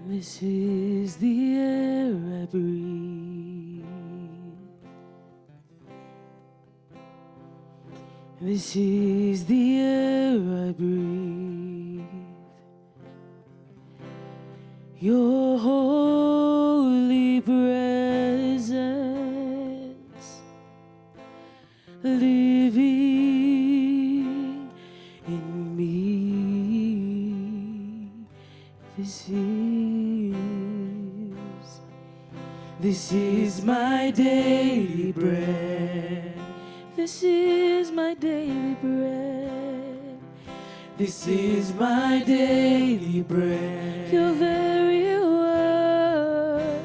This is the air I breathe. This is the air I breathe. Your holy presence living in me. This is my daily bread. This is my daily bread. This is my daily bread. Your very word.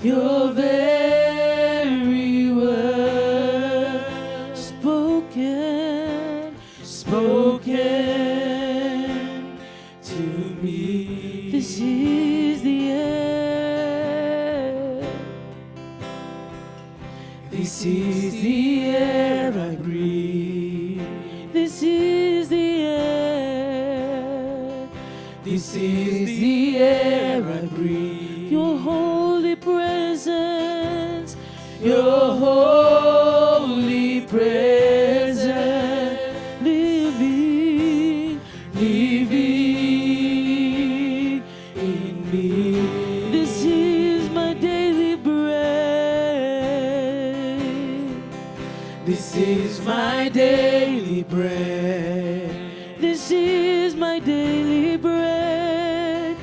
Your very word. Spoken to me. This is the air. This is the air I breathe. This is the air. This is the air I breathe. Your holy presence. Your holy presence. Living in me. This is my daily bread. This is my daily bread. This is my daily bread.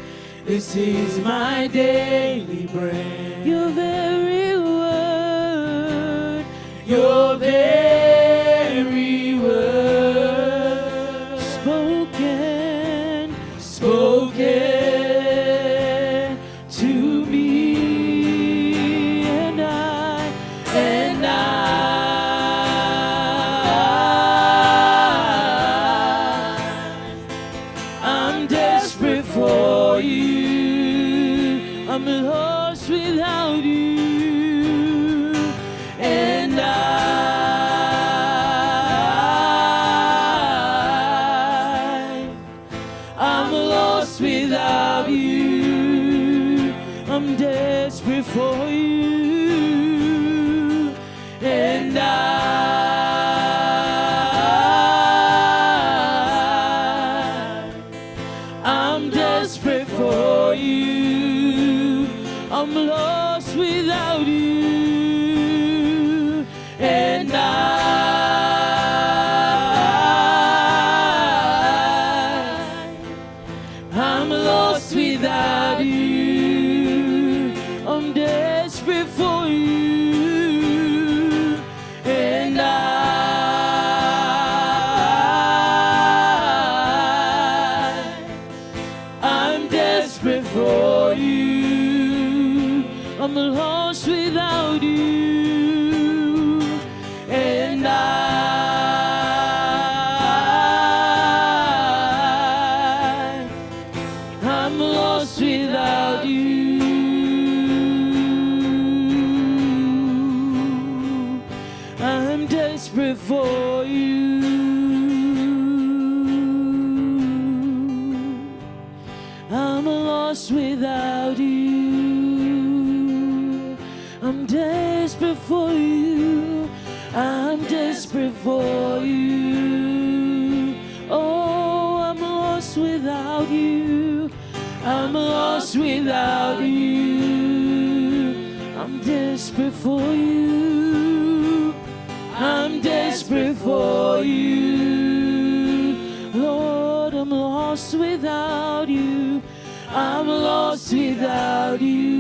This is my daily bread. Your very word. Your very word. Spoken to me. And I'm desperate for you. I'm lost without you. And I'm lost without you. I'm desperate for you. And I'm desperate for you. I'm lost without you. And I'm lost without you. I'm desperate for you. And I'm desperate for you. I'm lost without you. And I'm lost without you. I'm desperate for you. I'm lost without you. I'm desperate for you. I'm desperate for you. Oh, I'm lost without you. I'm lost without you. I'm desperate for you. I'm desperate for you. Lord, I'm lost without you. I'm lost without you.